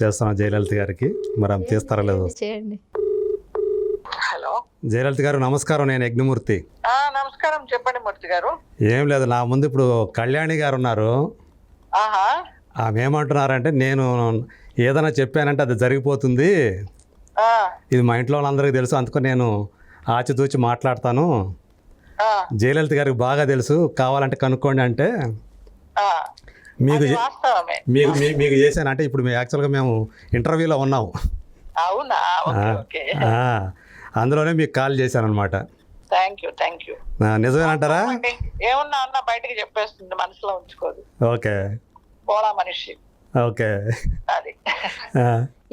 చేస్తున్నాం జయలలిత గారికి. మరి ఆమె తీస్తారా లేదో చేయండి. హలో జయలలిత గారు నమస్కారం, నేను యజ్ఞమూర్తి. నమస్కారం, చెప్పండి మూర్తి గారు. ఏం లేదు, నా ముందు ఇప్పుడు కళ్యాణి గారు ఉన్నారు. ఆహా, ఆమె ఏమంటున్నారంటే నేను ఏదైనా చెప్పానంటే అది జరిగిపోతుంది, ఆ, ఇది మా ఇంట్లో వాళ్ళందరికీ తెలుసు, అందుకని నేను ఆచితూచి మాట్లాడతాను, ఆ, జయలలిత గారికి బాగా తెలుసు, కావాలంటే కనుక్కోండి అంటే ఆ, మీకు అది వాస్తవమే. మీకు చేశాను. అంటే ఇప్పుడు యాక్చువల్గా మేము ఇంటర్వ్యూలో ఉన్నాము. అవునా? Okay, okay. అందులోనే మీకు కాల్ చేశాను అనమాట. Thank you. నిజమేనంటారా? ఏమున్నా అన్న బయటకి చెప్పేస్తుంది, మనసులో ఉంచుకోదు. ఓకే పోలా మనిషి. ఓకే. అది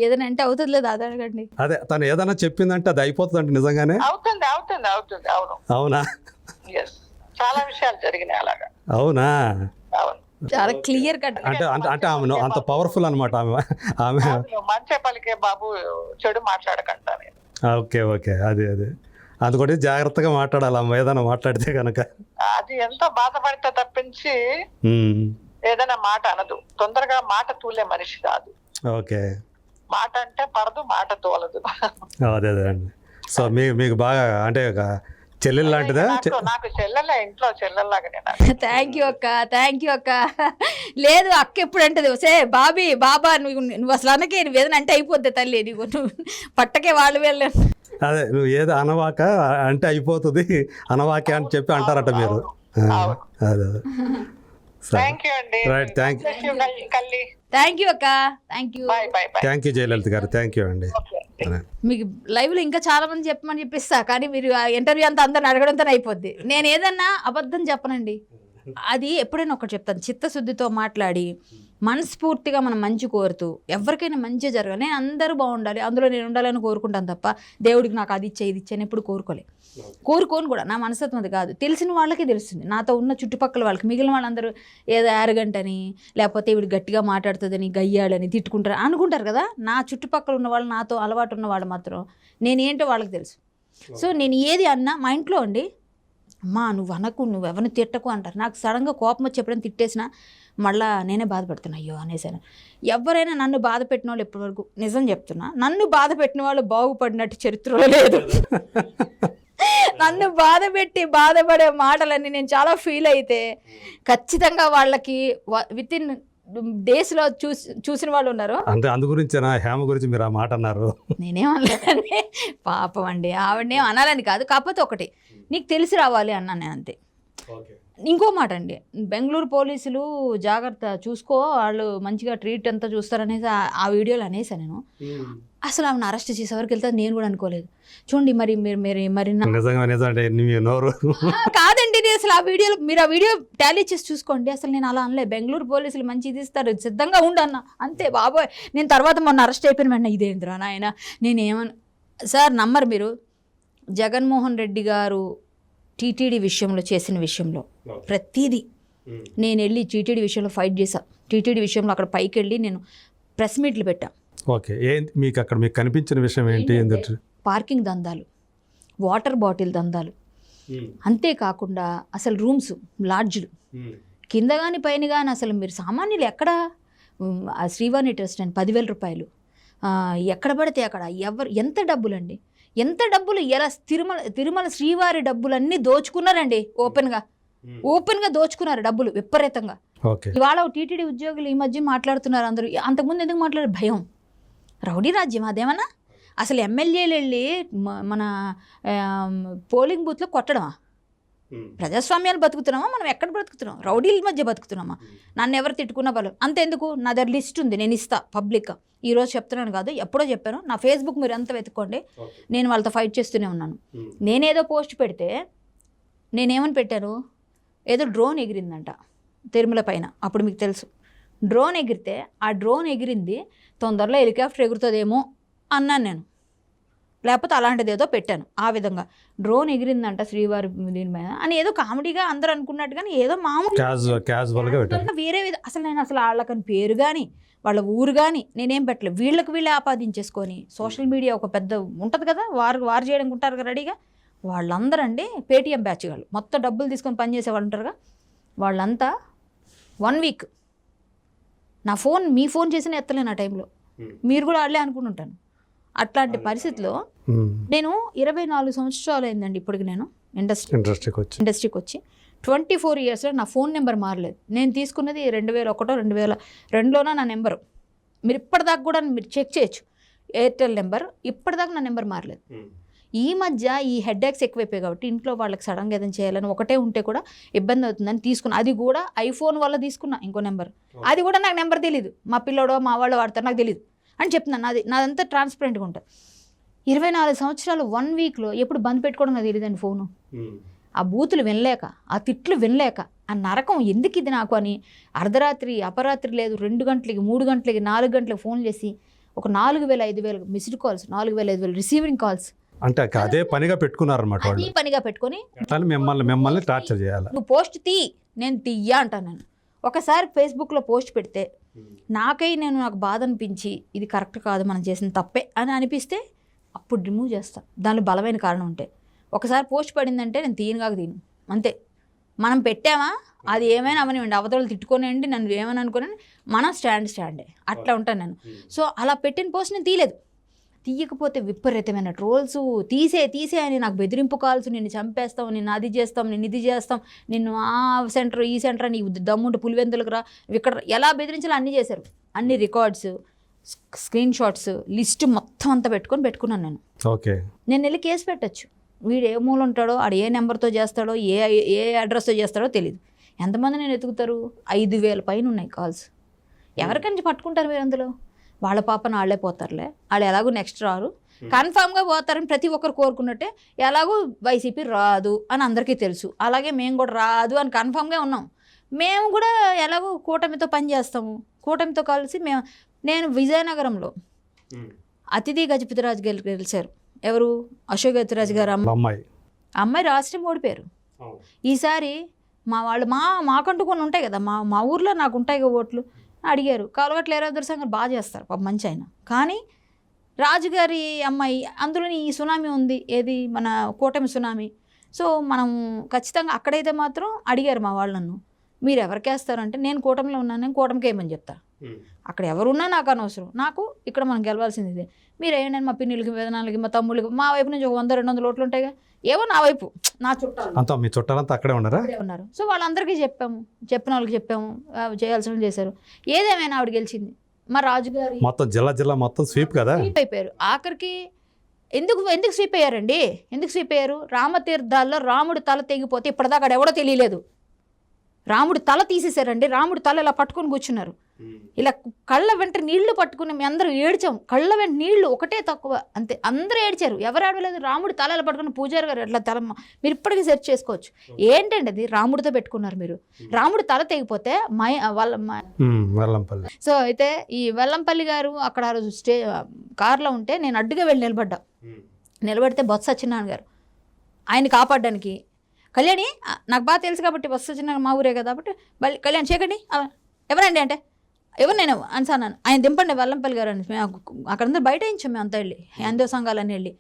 ఏదైనా అంటే అవుతుంది లేదా అది అడగండి. అదే తను ఏదైనా చెప్పిందంటే అది అయిపోతుంది అంటే నిజంగానే అవుతుంది. అవును. అవునా? ఎస్, చాలా విషయాలు జరిగినాయి అలాగా. అవునా? అవును. చాలా క్లియర్ కట్. అంటే అంటే ఆమె అంత పవర్ఫుల్ అనమాట ఆమె. మంచి పలికే బాబు, చెడు మాట్లాడకంటా నేను. ఓకే. అదే అందుకని జాగ్రత్తగా మాట్లాడాలి అమ్మ ఏదైనా మాట్లాడితే కనుక. అది ఎంతో బాధపడితే తప్పించి ఏదైనా మాట అనదు. తొందరగా మాట తూలే మనిషి కాదు. ఓకే. మాట అంటే పడదు, మాట తోలదు. అదే అండి. సో మీకు బాగా అంటే ఒక చెల్లెలు లాంటిదా? నాకు చెల్లెలే, ఇంట్లో చెల్లెల్లాగా నేను. థ్యాంక్ యూ అక్క. లేదు అక్క ఎప్పుడు అంటది, సే బాబా నువ్వు అసలు అనకే, నువ్వు ఏదైనా అంటే అయిపోద్ది తల్లి, నువ్వు పట్టకే వాళ్ళు వెళ్ళాను. అదే నువ్వు ఏదో అనవాక అంటే అయిపోతుంది, అనవాకే అని చెప్పి అంటారట మీరు. అదే థ్యాంక్ యూ అండి. రైట్, థ్యాంక్ యూ అక్క. థ్యాంక్ యూ జయలలిత గారు, థ్యాంక్ యూ అండి. మీకు లైవ్లో ఇంకా చాలా మంది చెప్పమని చెప్పిస్తా, కానీ మీరు ఆ ఇంటర్వ్యూ అంతా అందరిని అడగడంతో అయిపోద్ది. నేను ఏదన్నా అబద్ధం చెప్పనండి. అది ఎప్పుడైనా ఒకటి చెప్తాను, చిత్తశుద్ధితో మాట్లాడి మనస్ఫూర్తిగా మనం మంచి కోరుతూ ఎవరికైనా మంచి జరగాలి, నేను అందరూ బాగుండాలి, అందులో నేను ఉండాలని కోరుకుంటాను తప్ప దేవుడికి నాకు అది ఇచ్చే ఇది ఇచ్చాను ఎప్పుడు కోరుకోను కూడా. నా మనస్తత్వం అది కాదు. తెలిసిన వాళ్ళకి తెలుస్తుంది, నాతో ఉన్న చుట్టుపక్కల వాళ్ళకి. మిగిలిన వాళ్ళందరూ ఏదో యారగంట్ అని, లేకపోతే ఇవిడు గట్టిగా మాట్లాడుతుందని, గయ్యాడని తిట్టుకుంటారు అనుకుంటారు కదా. నా చుట్టుపక్కల ఉన్న వాళ్ళు, నాతో అలవాటు ఉన్న వాళ్ళు మాత్రం నేనేంటో వాళ్ళకి తెలుసు. సో నేను ఏది అన్నా మా ఇంట్లో అండి, అమ్మా నువ్వు అనకు, నువ్వు ఎవరిని తిట్టకు అంటారు. నాకు సడన్గా కోపం వచ్చి ఎప్పుడైనా తిట్టేసినా మళ్ళీ నేనే బాధపడుతున్నా, అయ్యో అనేసాను. ఎవరైనా నన్ను బాధ పెట్టిన వాళ్ళు ఇప్పటివరకు నిజం చెప్తున్నా, నన్ను బాధ పెట్టిన వాళ్ళు బాగుపడినట్టు చరిత్రలో లేదు. నన్ను బాధపడే మాటలన్నీ నేను చాలా ఫీల్ అయితే ఖచ్చితంగా వాళ్ళకి విత్ ఇన్ డేస్లో చూసిన వాళ్ళు ఉన్నారు. అంటే అందు గురించి హేమ గురించి మీరు ఆ మాట అన్నారు. నేనేమనలేదండి, పాపం అండి, ఆవిడనేం అనాలని కాదు, కాకపోతే ఒకటి నీకు తెలిసి రావాలి అన్నా నేను, అంతే. ఇంకో మాట అండి, బెంగళూరు పోలీసులు జాగ్రత్త చూసుకో, వాళ్ళు మంచిగా ట్రీట్ అంతా చూస్తారనేసి ఆ వీడియోలో అనేసా నేను. అసలు ఆమెను అరెస్ట్ చేసే వరకు వెళ్తే నేను కూడా అనుకోలేదు. చూడండి మరి కాదండి, అసలు మీరు ఆ వీడియో టాలీ చేసి చూసుకోండి. అసలు నేను అలా అనలే, బెంగళూరు పోలీసులు మంచి తీస్తారు, సిద్ధంగా ఉండన్నా అంతే. బాబోయ్, నేను తర్వాత మొన్న అరెస్ట్ అయిపోయిన వెంటనే ఇదేంద్రా నాయన నేనేమన్నా. సార్ నమ్మరు మీరు, జగన్మోహన్ రెడ్డి గారు టీటీడీ విషయంలో చేసిన విషయంలో ప్రతిదీ నేను వెళ్ళి టీటీడీ విషయంలో ఫైట్ చేశా. టీటీడీ విషయంలో అక్కడ పైకి వెళ్ళి నేను ప్రెస్ మీట్లు పెట్టా. ఓకే, మీకు అక్కడ మీకు కనిపించిన విషయం ఏంటి? పార్కింగ్ దందాలు, వాటర్ బాటిల్ దందాలు, అంతేకాకుండా అసలు రూమ్స్, లాడ్జ్లు కింద కానీ పైన కానీ అసలు మీరు సామాన్యులు ఎక్కడ, శ్రీవాణి ట్రస్ట్ అని 10,000 రూపాయలు ఎక్కడ పడితే అక్కడ ఎంత డబ్బులండి, ఎంత డబ్బులు, ఎలా తిరుమల శ్రీవారి డబ్బులన్నీ దోచుకున్నారండి. ఓపెన్గా దోచుకున్నారు డబ్బులు విపరీతంగా. ఇవాళ టీటీడీ ఉద్యోగులు ఈ మధ్య మాట్లాడుతున్నారు అందరూ, అంతకుముందు ఎందుకు మాట్లాడారు? భయం, రౌడీ రాజ్యం అదేమన్నా. అసలు ఎమ్మెల్యేలు వెళ్ళి మన పోలింగ్ బూత్లో కొట్టడమా? ప్రజాస్వామ్యాలు బతుకుతున్నామా మనం? ఎక్కడ బ్రతుకుతున్నాం? రౌడీల మధ్య బతుకుతున్నామా? నన్ను ఎవరు తిట్టుకున్న బలం అంతెందుకు, నా దగ్గర లిస్ట్ ఉంది, నేను ఇస్తా పబ్లిక్గా. ఈరోజు చెప్తున్నాను కాదు, ఎప్పుడో చెప్పాను. నా ఫేస్బుక్ మీరు ఎంత వెతుక్కోండి, నేను వాళ్ళతో ఫైట్ చేస్తూనే ఉన్నాను. నేనేదో పోస్ట్ పెడితే నేనేమని పెట్టాను, ఏదో డ్రోన్ ఎగిరిందంట తిరుమల పైన. అప్పుడు మీకు తెలుసు, డ్రోన్ ఎగిరితే ఆ డ్రోన్ ఎగిరింది తొందరలో హెలికాప్టర్ ఎగురుతుందేమో అన్నాను నేను, లేకపోతే అలాంటిది ఏదో పెట్టాను. ఆ విధంగా డ్రోన్ ఎగిరిందంట శ్రీవారి దీని మీద అని ఏదో కామెడీగా అందరూ అనుకున్నట్టు, కానీ ఏదో మామూలుగా వేరే అసలు నేను వాళ్ళకని పేరు కానీ వాళ్ళ ఊరు కానీ నేనేం పెట్టలేదు. వీళ్ళే ఆపాదించేసుకొని సోషల్ మీడియా ఒక పెద్ద ఉంటుంది కదా, వారు చేయడానికి ఉంటారు కదా రెడీగా. వాళ్ళందరూ అండి పేటీఎం బ్యాచ్ వాళ్ళు, మొత్తం డబ్బులు తీసుకొని పనిచేసే వాళ్ళు ఉంటారుగా, వాళ్ళంతా 1 వీక్ నా ఫోన్, మీ ఫోన్ చేసిన ఎత్తలేను ఆ టైంలో. మీరు కూడా ఆడలే అనుకుంటుంటాను. అట్లాంటి పరిస్థితిలో నేను 24 సంవత్సరాలు అయిందండి ఇప్పటికి నేను ఇండస్ట్రీకి వచ్చి 24 ఇయర్స్లో నా ఫోన్ నెంబర్ మారలేదు. నేను తీసుకున్నది 2001 2002లోనే నా నెంబరు. మీరు ఇప్పటిదాకా కూడా మీరు చెక్ చేయొచ్చు, ఎయిర్టెల్ నెంబర్ ఇప్పటిదాకా నా నెంబర్ మారలేదు. ఈ మధ్య ఈ హెడ్ఏక్స్ ఎక్కువైపోయాయి కాబట్టి ఇంట్లో వాళ్ళకి సడన్గా ఏదైనా చేయాలని ఒకటే ఉంటే కూడా ఇబ్బంది అవుతుందని తీసుకున్నా. అది కూడా ఐఫోన్ వల్ల తీసుకున్నా ఇంకో నెంబర్. అది కూడా నాకు నెంబర్ తెలియదు, మా పిల్లోడో మా వాళ్ళు వాడతారు నాకు తెలియదు అని చెప్తున్నాను. నాదంతా ట్రాన్స్పరెంట్గా ఉంటుంది. 24 సంవత్సరాలు 1 వీక్లో ఎప్పుడు బంద్ పెట్టుకోవడం నాకు తెలియదండి ఫోను. ఆ బూతులు వినలేక, ఆ తిట్లు వినలేక, ఆ నరకం ఎందుకు ఇది నాకు అని అర్ధరాత్రి అపరాత్రి లేదు 2 గంటలకి 3 గంటలకి 4 గంటలకి ఫోన్ చేసి ఒక 4,000 5,000 మిస్డ్ కాల్స్, 4,000 5,000 రిసీవింగ్ కాల్స్. అంటే అదే పనిగా పెట్టుకున్నారన్నమాట. అదే పనిగా పెట్టుకొని మిమ్మల్ని టార్చర్ చేయాలి. నువ్వు పోస్ట్ నేను తీయ్యా అంటాను. నేను ఒకసారి ఫేస్బుక్లో పోస్ట్ పెడితే నాకు బాధ అనిపించి ఇది కరెక్ట్ కాదు మనం చేసిన తప్పే అని అనిపిస్తే అప్పుడు రిమూవ్ చేస్తాను, దానిలో బలమైన కారణం ఉంటే. ఒకసారి పోస్ట్ పడిందంటే నేను తీను అంతే. మనం పెట్టామా అది ఏమైనా అవనివ్వండి, అవతలు తిట్టుకోనివ్వండి, నన్ను ఏమైనా అనుకోని మనం స్టాండే అట్లా ఉంటాను నేను. సో అలా పెట్టిన పోస్ట్ నేను తీయకపోతే విపరీతమైన ట్రోల్స్, తీసే అని నాకు బెదిరింపు కాల్స్, నిన్ను చంపేస్తాం, నిన్ను అది చేస్తాం, నిన్ను ఇది చేస్తాం, నిన్ను ఆ సెంటర్ ఈ సెంటర్ నీకు దమ్ముంటే పులివెందులకు రా ఇక్కడ ఎలా బెదిరించాలో అన్నీ చేశారు. అన్ని రికార్డ్స్, స్క్రీన్ షాట్స్, లిస్ట్ మొత్తం అంతా పెట్టుకున్నాను నేను. ఓకే, నేను వెళ్ళి కేసు పెట్టచ్చు. వీడు ఏ మూల ఉంటాడో, ఆడు ఏ నెంబర్తో చేస్తాడో, ఏ అడ్రస్తో చేస్తాడో తెలియదు. ఎంతమంది నేను ఎతుకుతారు? 5,000 పైన ఉన్నాయి కాల్స్. ఎవరికైనా పట్టుకుంటారు మీరు అందులో? వాళ్ళ పాపను వాళ్ళే పోతారులే, వాళ్ళు ఎలాగో నెక్స్ట్ రారు, కన్ఫామ్గా పోతారని ప్రతి ఒక్కరు కోరుకున్నట్టే. ఎలాగో వైసీపీ రాదు అని అందరికీ తెలుసు, అలాగే మేము కూడా రాదు అని కన్ఫామ్గా ఉన్నాం. మేము కూడా ఎలాగో కూటమితో పనిచేస్తాము, కూటమితో కలిసి నేను విజయనగరంలో అతిథి గజపతిరాజు గెలిచారు. ఎవరు? అశోక్ గజపతిరాజు గారు అమ్మాయి రాష్ట్రం ఓడిపోయారు. ఈసారి మా వాళ్ళు మాకంటూ కొన్ని ఉంటాయి కదా, మా ఊర్లో నాకు ఉంటాయి కదా ఓట్లు. అడిగారు, కాలుగట్ల ఏరాదర్ సంఘం బాగా చేస్తారు పాప, మంచి ఆయన. కానీ రాజుగారి అమ్మాయి అందులోని ఈ సునామీ ఉంది, ఏది మన కూటమి సునామీ. సో మనం ఖచ్చితంగా అక్కడైతే మాత్రం అడిగారు మా వాళ్ళు నన్ను, మీరు ఎవరికి వేస్తారంటే నేను కూటమిలో ఉన్నాను, నేను కూటమికి వేయమని చెప్తా. అక్కడ ఎవరున్నా నాకు అనవసరం, నాకు ఇక్కడ మనం గెలవాల్సింది ఇదే. మీరు వేయండి, మా పిన్నులకి వేదనాలకి మా తమ్ముళ్ళకి, మా వైపు నుంచి 100-200 ఓట్లు ఉంటాయిగా, ఏవో నా వైపు నా చుట్టాలు మీ చుట్టాలంతా అక్కడే ఉన్నారు. సో వాళ్ళందరికీ చెప్పిన వాళ్ళకి చెప్పాము, చేయాల్సిన చేశారు. ఏదేమైనా ఆవిడ గెలిచింది. మా రాజుగారి మొత్తం జిల్లా మొత్తం స్వీప్ కదా, స్వీప్ అయిపోయారు. ఆఖరికి ఎందుకు స్వీప్ అయ్యారండి? ఎందుకు స్వీప్ అయ్యారు? రామతీర్థాల్లో రాముడి తల తెగిపోతే ఇప్పటిదాకా అక్కడ ఎవడో తెలియలేదు. రాముడి తల తీసేశారండి. రాముడి తల ఇలా పట్టుకొని కూర్చున్నారు, ఇలా కళ్ళ వెంట నీళ్లు పట్టుకుని మేము అందరూ ఏడ్చాము. కళ్ళ వెంట నీళ్లు ఒకటే తక్కువ, అంతే. అందరూ ఏడ్చారు, ఎవరు ఏడవలేదు. రాముడి తల ఇలా పట్టుకుని పూజారి గారు ఎట్లా తల, మీరు ఇప్పటికీ సెర్చ్ చేసుకోవచ్చు. ఏంటండి అది? రాముడితో పెట్టుకున్నారు మీరు. రాముడి తల తెగిపోతే వెల్లంపల్లి. సో అయితే ఈ వెల్లంపల్లి గారు అక్కడ ఆ రోజు కార్లో ఉంటే నేను అడ్డుగా వెళ్ళి నిలబడితే బొత్స సత్యనారాయణ గారు ఆయన కాపాడడానికి, కళ్యాణి నాకు బాగా తెలుసు కాబట్టి బొత్స సత్యనారాయణ మా ఊరే కదా కాబట్టి, కళ్యాణ్ చేయకండి, ఎవరండి అంటే ఎవరు నేను అన్నాను. ఆయన దింపండి వెల్లంపల్లి గారు అని. మేము అక్కడందరూ బయట ఇచ్చాం, మేము అంతా వెళ్ళి హిందూ సంఘాలని వెళ్ళి.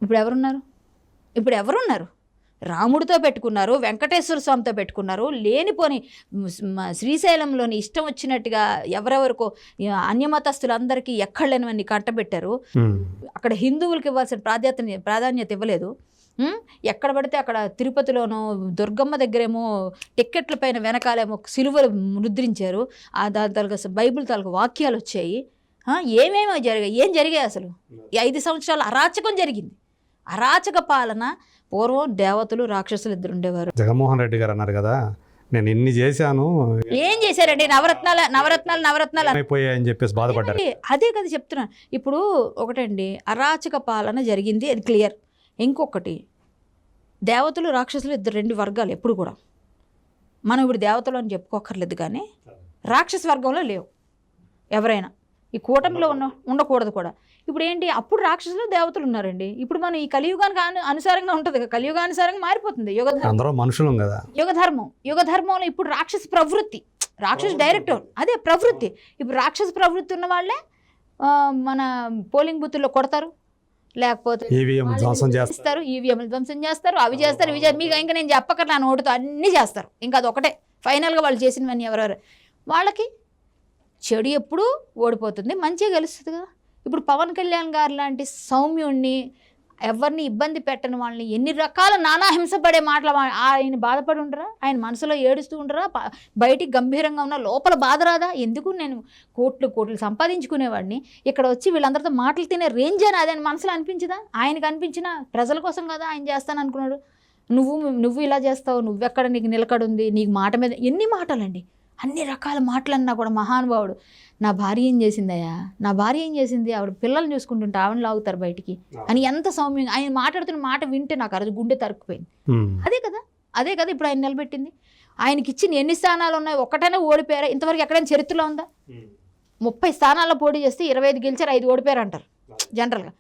ఇప్పుడు ఎవరున్నారు? రాముడితో పెట్టుకున్నారు, వెంకటేశ్వర స్వామితో పెట్టుకున్నారు, లేనిపోని శ్రీశైలంలోని ఇష్టం వచ్చినట్టుగా ఎవరెవరికో అన్యమతస్తులందరికీ ఎక్కడ లేనివన్నీ కట్టబెట్టారు. అక్కడ హిందువులకి ఇవ్వాల్సిన ప్రాధాన్యత ఇవ్వలేదు. ఎక్కడ పడితే అక్కడ తిరుపతిలోనూ దుర్గమ్మ దగ్గరేమో టిక్కెట్ల పైన వెనకాలేమో సిలువలు ముద్రించారు. దాని తాలూకు బైబిల్ తాలూకు వాక్యాలు వచ్చాయి. ఏమేమో ఏం జరిగాయి అసలు? ఈ 5 సంవత్సరాల అరాచకం జరిగింది. అరాచక పాలన. పూర్వం దేవతలు రాక్షసులు ఇద్దరు ఉండేవారు. జగన్మోహన్ రెడ్డి గారు అన్నారు కదా, నేను ఇన్ని చేశాను, ఏం చేశారండి? నవరత్నాలు అయిపోయాయని చెప్పేసి బాధపడ్డారు. అదే కదా చెప్తున్నాను. ఇప్పుడు ఒకటండి, అరాచక పాలన జరిగింది, అది క్లియర్. ఇంకొకటి, దేవతలు రాక్షసులు ఇద్దరు 2 వర్గాలు ఎప్పుడు కూడా. మనం ఇప్పుడు దేవతలు అని చెప్పుకోకర్లేదు, కానీ రాక్షస వర్గంలో లేవు ఎవరైనా. ఈ కూటమిలో ఉండకూడదు కూడా. ఇప్పుడు ఏంటి, అప్పుడు రాక్షసులు దేవతలు ఉన్నారండి. ఇప్పుడు మనం ఈ కలియుగానికి అనుసారంగా ఉంటుంది, కలియుగానుసారంగా మారిపోతుంది. యుగధర్మంలో ఇప్పుడు రాక్షస ప్రవృత్తి, రాక్షస డైరెక్టర్ అదే ప్రవృత్తి. ఇప్పుడు రాక్షస ప్రవృత్తి ఉన్న వాళ్ళే మన పోలింగ్ బూతుల్లో కొడతారు, లేకపోతే ఈవీఎంలు ధ్వంసం చేస్తారు, అవి చేస్తారు, ఇవి చేస్తారు. మీకు ఇంకా నేను చెప్పక నా నోటుతో అన్నీ చేస్తారు. ఇంకా అది ఒకటే ఫైనల్గా వాళ్ళు చేసినవన్నీ ఎవరెవరు వాళ్ళకి చెడు ఎప్పుడూ ఓడిపోతుంది, మంచిగా గెలుస్తుంది కదా. ఇప్పుడు పవన్ కళ్యాణ్ గారు లాంటి సౌమ్యుణ్ణి, ఎవరిని ఇబ్బంది పెట్టని వాళ్ళని, ఎన్ని రకాల నానా హింసపడే మాటలు ఆయన బాధపడి ఉండరా? ఆయన మనసులో ఏడుస్తూ ఉండరా? బయటికి గంభీరంగా ఉన్న లోపల బాధ రాదా? ఎందుకు నేను కోట్లు సంపాదించుకునేవాడిని, ఇక్కడ వచ్చి వీళ్ళందరితో మాటలు తినే రేంజ్ అని అదే మనసులో అనిపించదా? ఆయనకు అనిపించిన ప్రజల కోసం కదా ఆయన చేస్తాను అనుకున్నాడు. నువ్వు ఇలా చేస్తావు, నువ్వెక్కడ నీకు నిలకడుంది, నీకు మాట మీద ఎన్ని మాటలండి, అన్ని రకాల మాటలన్నా కూడా మహానుభావుడు. నా భార్య ఏం చేసిందయ్యా, నా భార్య ఏం చేసింది, ఆవిడ పిల్లల్ని చూసుకుంటుంటే ఆవిడని లాగుతారు బయటికి అని ఎంత సౌమ్యంగా ఆయన మాట్లాడుతున్న మాట వింటే నాకు అరదు గుండె తరుక్కుపోయింది. అదే కదా ఇప్పుడు ఆయన నిలబెట్టింది. ఆయనకి ఇచ్చిన ఎన్ని స్థానాలు ఉన్నాయి, ఒక్కటైనా ఓడిపోయారా? ఇంతవరకు ఎక్కడైనా చరిత్రలో ఉందా? 30 స్థానాల్లో పోటీ చేస్తే 25 గెలిచారు, 5 ఓడిపోయారు అంటారు జనరల్గా.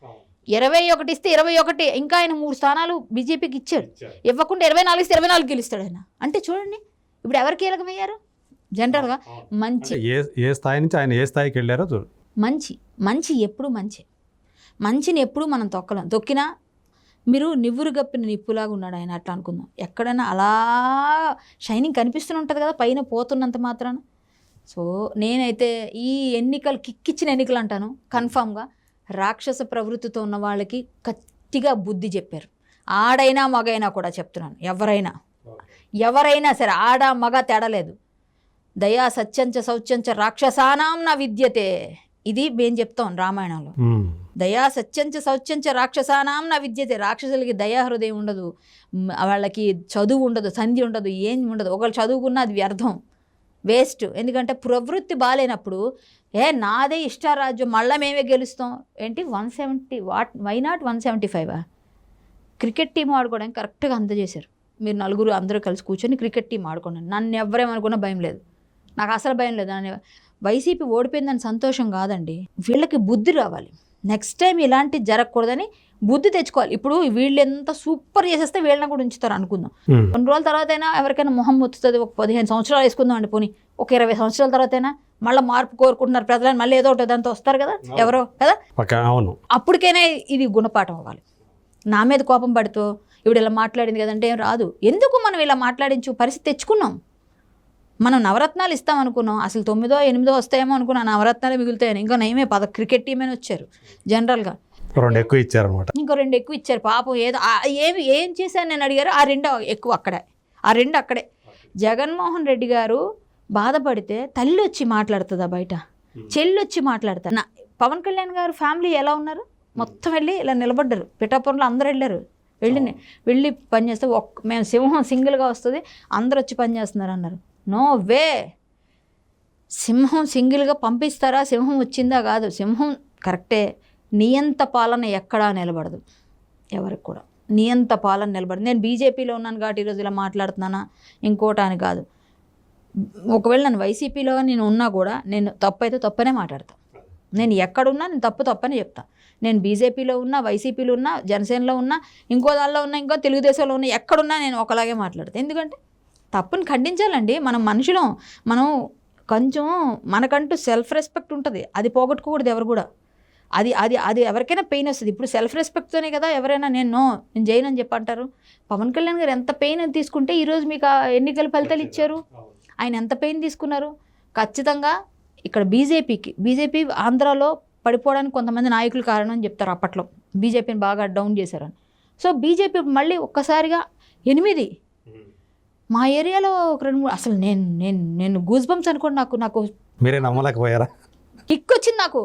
21 ఇస్తే 21, ఇంకా ఆయన 3 స్థానాలు బీజేపీకి ఇచ్చాడు. ఇవ్వకుండా 24 ఇస్తే 24 గెలుస్తాడు ఆయన. అంటే చూడండి ఇప్పుడు ఎవరు కీలకమయ్యారు జనరల్గా. మంచి ఏ స్థాయి నుంచి ఆయన ఏ స్థాయికి వెళ్ళారో చూడు. మంచి ఎప్పుడు మంచిని ఎప్పుడు మనం తొక్కినా మీరు నివ్వురు గప్పిన నిప్పులాగా ఉన్నాడు ఆయన, అట్లా అనుకుందాం. ఎక్కడైనా అలా షైనింగ్ కనిపిస్తూనే ఉంటుంది కదా పైన పోతున్నంత మాత్రాన. సో నేనైతే ఈ ఎన్నికలు కిక్కిచ్చిన ఎన్నికలు అంటాను. కన్ఫామ్గా రాక్షస ప్రవృత్తితో ఉన్న వాళ్ళకి గట్టిగా బుద్ధి చెప్పారు. ఆడైనా మగైనా కూడా చెప్తున్నాను, ఎవరైనా సరే, ఆడ మగ తేడలేదు. దయా సత్యంచ శౌచంచ రాక్షసానాం నా విద్యతే, ఇది మేము చెప్తాం రామాయణంలో. దయా సత్యంచ శౌచంచ రాక్షసానాం నా విద్యతే. రాక్షసులకి దయా హృదయం ఉండదు, వాళ్ళకి చదువు ఉండదు, సంధి ఉండదు, ఏం ఉండదు. ఒకళ్ళు చదువుకున్నా అది వ్యర్థం, వేస్ట్. ఎందుకంటే ప్రవృత్తి బాగాలేనప్పుడు నాదే ఇష్టారాజ్యం, మళ్ళీ మేమే గెలుస్తాం ఏంటి 170 వై నాట్ 175? క్రికెట్ టీం ఆడుకోవడానికి కరెక్ట్గా అందజేశారు. మీరు నలుగురు అందరూ కలిసి కూర్చొని క్రికెట్ టీం ఆడుకోండి, నన్ను ఎవరేమనుకున్నా భయం లేదు, నాకు అసలు భయం లేదు. నన్ను వైసీపీ ఓడిపోయిందని సంతోషం కాదండి, వీళ్ళకి బుద్ధి రావాలి. నెక్స్ట్ టైం ఇలాంటి జరగకూడదని బుద్ధి తెచ్చుకోవాలి. ఇప్పుడు వీళ్ళు ఎంత సూపర్ చేసేస్తే వీళ్ళని కూడా ఉంచుతారు అనుకుందాం. కొన్ని రోజుల తర్వాత అయినా ఎవరికైనా మొహం ముత్తుతుంది, ఒక 15 సంవత్సరాలు వేసుకుందాం అండి, పోనీ ఒక 20 సంవత్సరాల తర్వాత అయినా మళ్ళీ మార్పు కోరుకుంటున్నారు ప్రజలను, మళ్ళీ ఏదో ఒకటి దాంతో వస్తారు కదా ఎవరో కదా. అవును, అప్పటికైనా ఇది గుణపాఠం అవ్వాలి. నా మీద కోపం పడుతూ ఇప్పుడు ఇలా మాట్లాడింది కదంటే ఏం రాదు. ఎందుకు మనం ఇలా మాట్లాడించు పరిస్థితి తెచ్చుకున్నాం. మనం నవరత్నాలు ఇస్తాం అనుకున్నాం, అసలు 9, 8 వస్తాయేమో అనుకున్నా, నవరత్నాలు మిగులుతాయని. ఇంకా నయమే క్రికెట్ టీమేనే వచ్చారు జనరల్గా, 2 ఎక్కువ ఇచ్చారనమాట. ఇంకో 2 ఎక్కువ ఇచ్చారు పాపం. ఏదో ఏం చేశాను నేను అడిగారు, ఆ 2 ఎక్కువ అక్కడే, ఆ 2 అక్కడే. జగన్మోహన్ రెడ్డి గారు బాధపడితే తల్లి వచ్చి మాట్లాడుతుందా బయట, చెల్లి వచ్చి మాట్లాడతా. పవన్ కళ్యాణ్ గారు ఫ్యామిలీ ఎలా ఉన్నారు, మొత్తం వెళ్ళి ఇలా నిలబడ్డారు. పిఠాపురంలో అందరూ వెళ్ళారు, వెళ్ళి పని చేస్తే మేము సింహం సింగిల్గా వస్తుంది అందరు వచ్చి పని చేస్తున్నారు అన్నారు. నో వే, సింహం సింగిల్గా పంపిస్తారా? సింహం వచ్చిందా కాదు, సింహం కరెక్టే. నియంత పాలన ఎక్కడా నిలబడదు, ఎవరికి కూడా నియంత పాలన నిలబడదు. నేను బీజేపీలో ఉన్నాను కాబట్టి ఈరోజు ఇలా మాట్లాడుతున్నానా ఇంకోట అని కాదు. ఒకవేళ నన్ను వైసీపీలో నేను ఉన్నా కూడా నేను తప్పైతే తప్పనే మాట్లాడతాను. నేను ఎక్కడున్నా నేను తప్పని చెప్తా. నేను బీజేపీలో ఉన్నా, వైసీపీలో ఉన్నా, జనసేనలో ఉన్నా, ఇంకో దానిలో ఉన్నా, ఇంకో తెలుగుదేశంలో ఉన్నా, ఎక్కడున్నా నేను ఒకలాగే మాట్లాడతాను. ఎందుకంటే తప్పుని ఖండించాలండి. మనం మనుషులం, మనం కొంచెం మనకంటూ సెల్ఫ్ రెస్పెక్ట్ ఉంటుంది, అది పోగొట్టుకోకూడదు ఎవరు కూడా. అది ఎవరికైనా పెయిన్ వస్తుంది. ఇప్పుడు సెల్ఫ్ రెస్పెక్ట్తోనే కదా ఎవరైనా నేను చేయను అని చెప్పంటారు. పవన్ కళ్యాణ్ గారు ఎంత పెయిన్ తీసుకుంటే ఈరోజు మీకు ఎన్నికల ఫలితాలు ఇచ్చారు. ఆయన ఎంత పెయిన్ తీసుకున్నారు. ఖచ్చితంగా ఇక్కడ బీజేపీ ఆంధ్రాలో పడిపోవడానికి కొంతమంది నాయకులు కారణం అని చెప్తారు. అప్పట్లో బీజేపీని బాగా డౌన్ చేశారని. సో బీజేపీ మళ్ళీ ఒక్కసారిగా 8 మా ఏరియాలో 2-3 అసలు నేను గూస్ బంప్స్ అనుకోండి. నాకు మీరే నమ్మలేకపోయారా? కిక్ వచ్చింది నాకు.